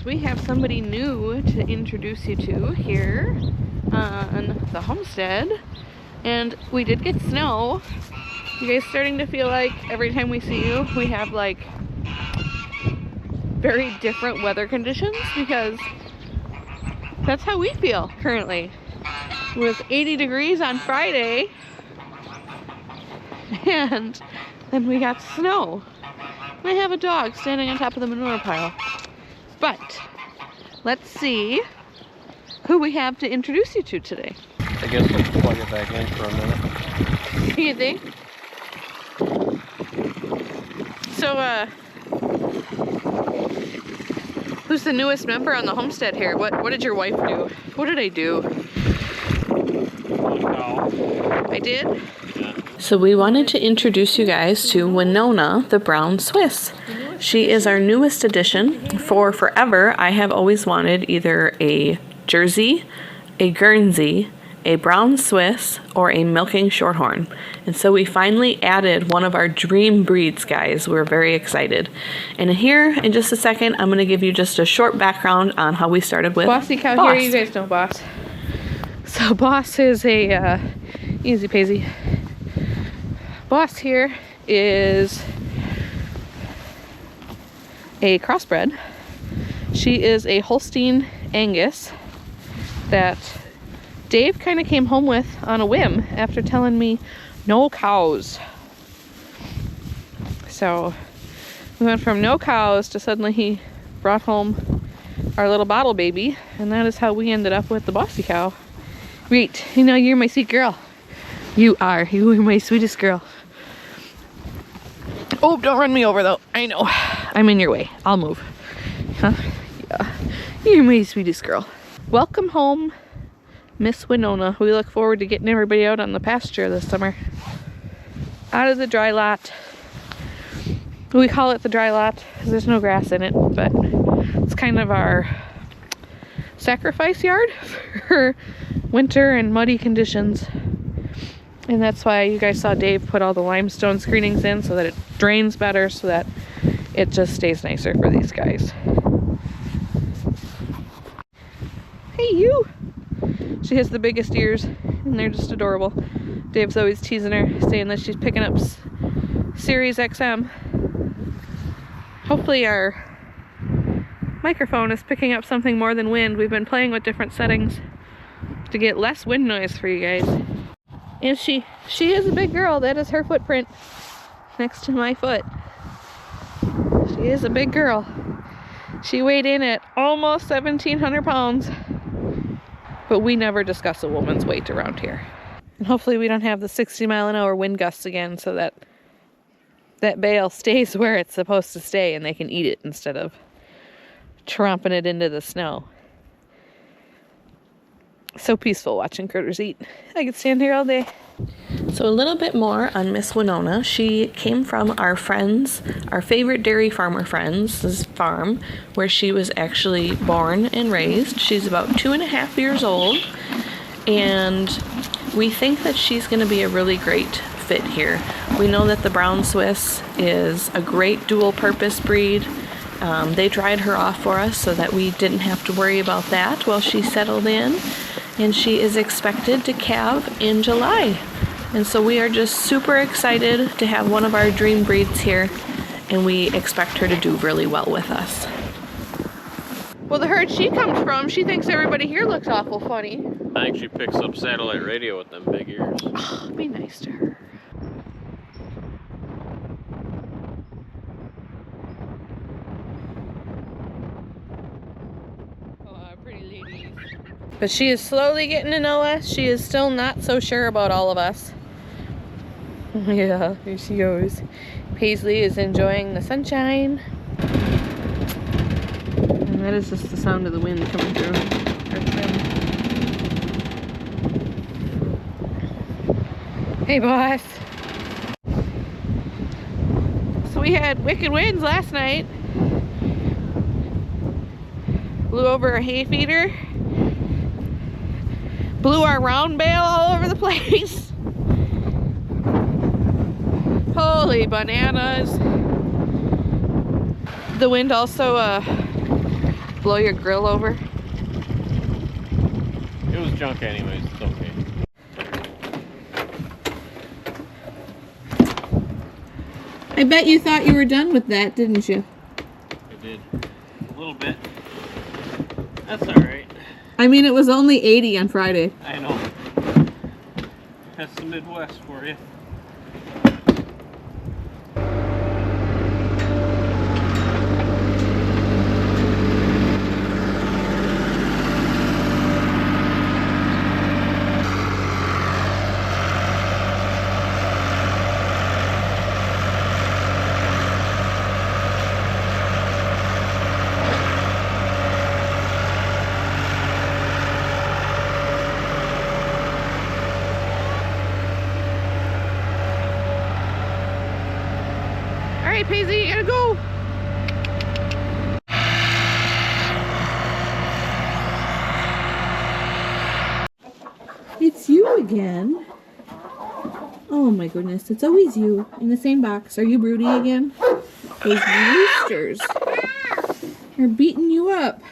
guys, we have somebody new to introduce you to here on the homestead. And we did get snow. You guys starting to feel like every time we see you, we have like very different weather conditions? Because that's how we feel currently. It was 80 degrees on Friday, and then we got snow. And I have a dog standing on top of the manure pile. But let's see who we have to introduce you to today. I guess let's plug it back in for a minute. You think? So, who's the newest member on the homestead here? What did your wife do? What did I do? I did? Yeah. So we wanted to introduce you guys to Winona, the brown Swiss. She is our newest addition. For forever, I have always wanted either a Jersey, a Guernsey, a brown Swiss, or a milking shorthorn. And so we finally added one of our dream breeds, guys. We're very excited. And here, in just a second, I'm going to give you just a short background on how we started with Bossy cow Boss. here, you guys know Boss. So Boss is a, easy peasy. Boss here is a crossbred. She is a Holstein Angus that Dave kind of came home with on a whim after telling me no cows. So we went from no cows to suddenly he brought home our little bottle baby, and that is how we ended up with the Bossy cow. Reet, you know, you're my sweet girl. You are my sweetest girl. Oh, don't run me over though. I know. I'm in your way. I'll move. Huh? Yeah. You're my sweetest girl. Welcome home, Miss Winona. We look forward to getting everybody out on the pasture this summer. Out of the dry lot. We call it the dry lot because there's no grass in it, but it's kind of our sacrifice yard for winter and muddy conditions. And that's why you guys saw Dave put all the limestone screenings in so that it drains better, so that it just stays nicer for these guys. Hey, you! She has the biggest ears, and they're just adorable. Dave's always teasing her, saying that she's picking up Sirius XM. Hopefully our microphone is picking up something more than wind. We've been playing with different settings to get less wind noise for you guys. And she is a big girl. That is her footprint next to my foot. She is a big girl. She weighed in at almost 1,700 pounds. But we never discuss a woman's weight around here. And hopefully we don't have the 60-mile-an-hour wind gusts again, so that that bale stays where it's supposed to stay and they can eat it instead of tromping it into the snow. So peaceful watching critters eat. I could stand here all day. So a little bit more on Miss Winona. She came from our friends, our favorite dairy farmer friends' farm, where she was actually born and raised. She's about 2.5 years old, and we think that she's going to be a really great fit here. We know that the brown Swiss is a great dual-purpose breed. They dried her off for us so that we didn't have to worry about that while she settled in. And she is expected to calve in July. And so we are just super excited to have one of our dream breeds here, and we expect her to do really well with us. Well, the herd she comes from, she thinks everybody here looks awful funny. I think she picks up satellite radio with them big ears. Oh, be nice to her. But she is slowly getting to know us. She is still not so sure about all of us. Yeah, here she goes. Paisley is enjoying the sunshine. And that is just the sound of the wind coming through our trim. Hey, boss. So we had wicked winds last night. Blew over a hay feeder. Blew our round bale all over the place. Holy bananas. The wind also blow your grill over? It was junk anyways, it's okay. I bet you thought you were done with that, didn't you? I did. A little bit. That's alright. I mean, it was only 80 on Friday. I know. That's the Midwest for you. Alright, Paisley, you gotta go. It's you again. Oh my goodness, it's always you in the same box. Are you broody again? Those roosters are beating you up.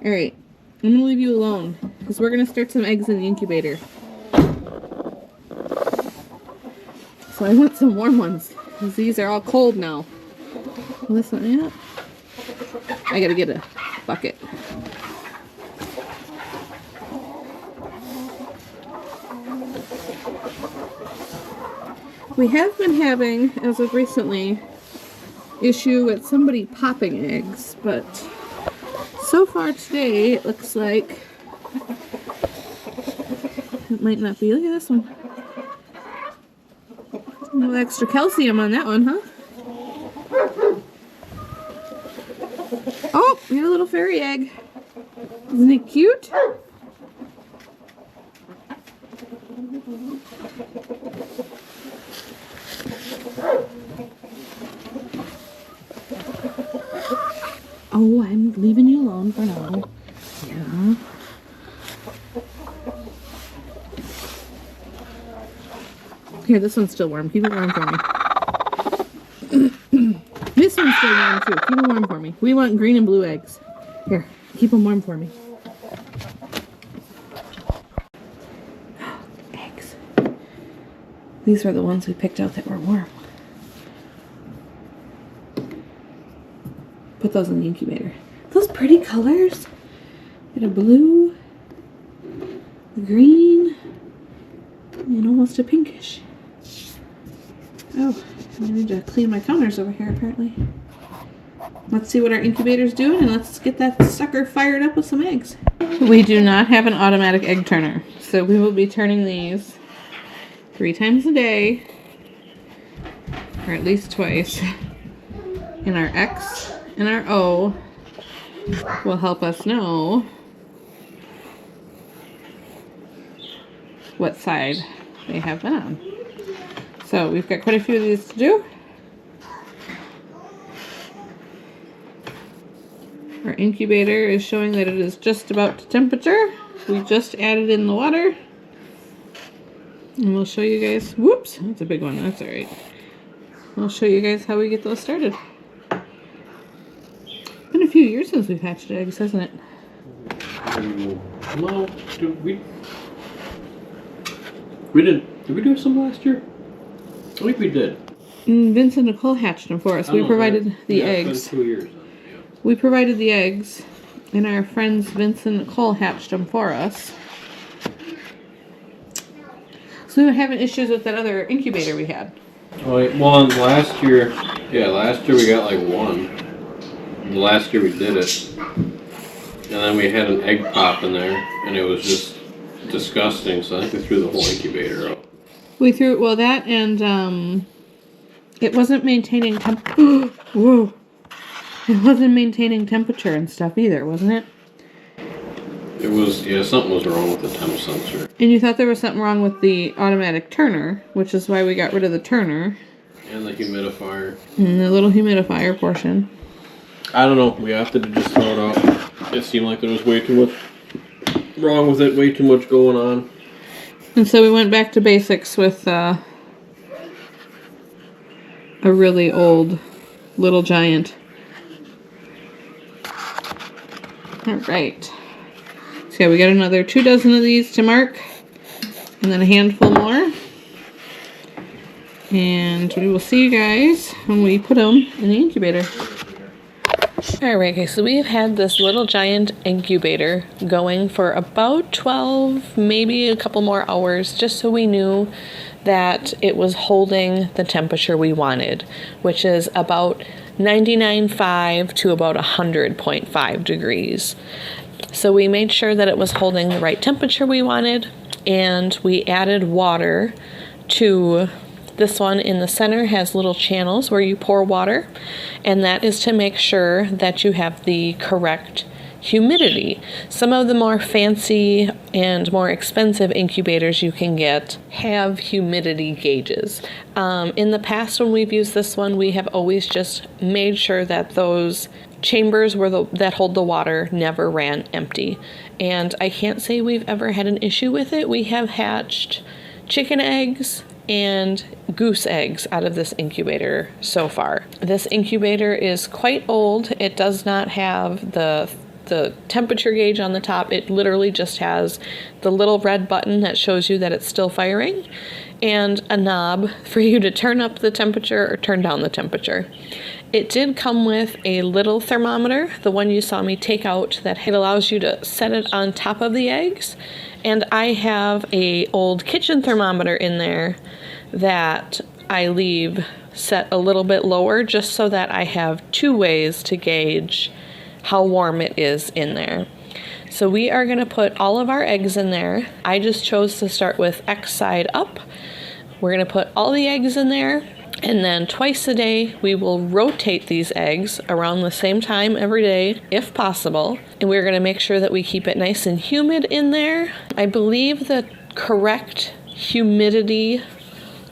Alright, I'm gonna leave you alone because we're gonna start some eggs in the incubator. So I want some warm ones because these are all cold now. This one, yeah. I gotta get a bucket. We have been having, as of recently, issue with somebody popping eggs, but so far today it looks like it might not be. Look at this one. A little extra calcium on that one, huh? Oh, we got a little fairy egg. Isn't it cute? Oh, I'm leaving you alone for now. Yeah. Here, this one's still warm. Keep it warm for me. This one's still warm too. Keep it warm for me. We want green and blue eggs. Here, keep them warm for me. Eggs. These are the ones we picked out that were warm. Put those in the incubator. Those pretty colors. Got a blue, a green, and almost a pinkish. Oh, I need to clean my counters over here apparently. Let's see what our incubator's doing and let's get that sucker fired up with some eggs. We do not have an automatic egg turner, so we will be turning these 3 times a day, or at least twice. And our X and our O will help us know what side they have been on. So we've got quite a few of these to do. Our incubator is showing that it is just about to temperature. We just added in the water. And we'll show you guys, whoops, that's a big one, that's alright. We'll show you guys how we get those started. It's been a few years since we've hatched eggs, hasn't it? No, we did. Did we do some last year? I think we did. Vince and Nicole hatched them for us. We provided the eggs. It's been 2 years. Yeah. We provided the eggs, and our friends Vince and Nicole hatched them for us. So we were having issues with that other incubator we had. Well, last year we got like 1. The last year we did it. And then we had an egg pop in there, and it was just disgusting, so I think we threw the whole incubator out. We threw, well, that and, it wasn't maintaining whoa. It wasn't maintaining temperature and stuff either, wasn't it? It was, yeah, something was wrong with the temp sensor. And you thought there was something wrong with the automatic turner, which is why we got rid of the turner. And the humidifier. And the little humidifier portion. I don't know, we opted to just throw it out. It seemed like there was way too much wrong with it, way too much going on. And so we went back to basics with a really old Little Giant. All right. So yeah, we got another 2 dozen of these to mark, and then a handful more. And we will see you guys when we put them in the incubator. Alright guys, so we've had this little giant incubator going for about 12, maybe a couple more hours, just so we knew that it was holding the temperature we wanted, which is about 99.5 to about 100.5 degrees. So we made sure that it was holding the right temperature we wanted, and we added water to this one. In the center has little channels where you pour water, and that is to make sure that you have the correct humidity. Some of the more fancy and more expensive incubators you can get have humidity gauges. In the past, when we've used this one, we have always just made sure that those chambers that hold the water never ran empty. And I can't say we've ever had an issue with it. We have hatched chicken eggs and goose eggs out of this incubator so far. This incubator is quite old. It does not have the temperature gauge on the top. It literally just has the little red button that shows you that it's still firing, and a knob for you to turn up the temperature or turn down the temperature. It did come with a little thermometer, the one you saw me take out, that it allows you to set it on top of the eggs. And I have a old kitchen thermometer in there that I leave set a little bit lower, just so that I have 2 ways to gauge how warm it is in there. So we are going to put all of our eggs in there. I just chose to start with X side up. We're going to put all the eggs in there, and then twice a day we will rotate these eggs around the same time every day if possible. And we're going to make sure that we keep it nice and humid in there. I believe the correct humidity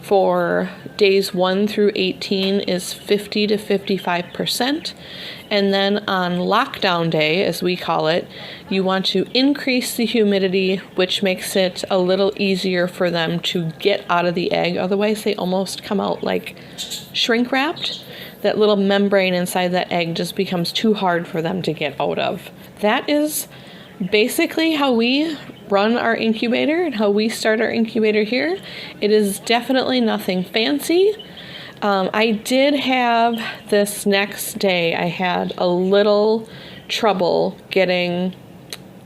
for days 1 through 18 is 50 to 55%. And then on lockdown day, as we call it, you want to increase the humidity, which makes it a little easier for them to get out of the egg. Otherwise, they almost come out like shrink wrapped. That little membrane inside that egg just becomes too hard for them to get out of. That is basically how we run our incubator and how we start our incubator here. It is definitely nothing fancy. I did have this next day, I had a little trouble getting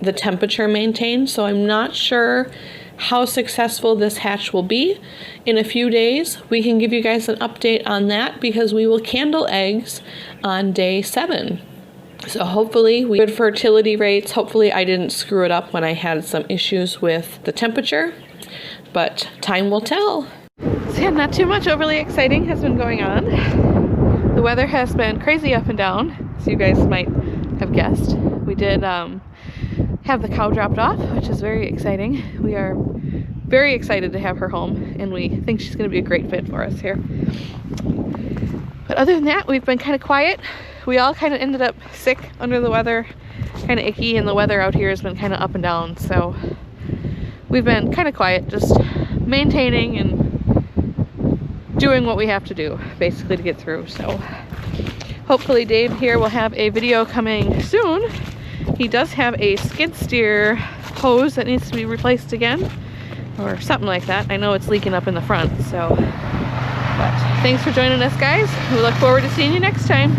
the temperature maintained, so I'm not sure how successful this hatch will be. In a few days, we can give you guys an update on that, because we will candle eggs on day 7. So hopefully we good fertility rates. Hopefully I didn't screw it up when I had some issues with the temperature, but time will tell. So yeah, not too much overly exciting has been going on. The weather has been crazy up and down, so you guys might have guessed. We did have the cow dropped off, which is very exciting. We are very excited to have her home, and we think she's going to be a great fit for us here. But other than that, we've been kind of quiet. We all kind of ended up sick under the weather, kind of icky, and the weather out here has been kind of up and down, so we've been kind of quiet, just maintaining and doing what we have to do basically to get through. So hopefully Dave here will have a video coming soon. He does have a skid steer hose that needs to be replaced again, or something like that. I know it's leaking up in the front, so but thanks for joining us, guys. We look forward to seeing you next time.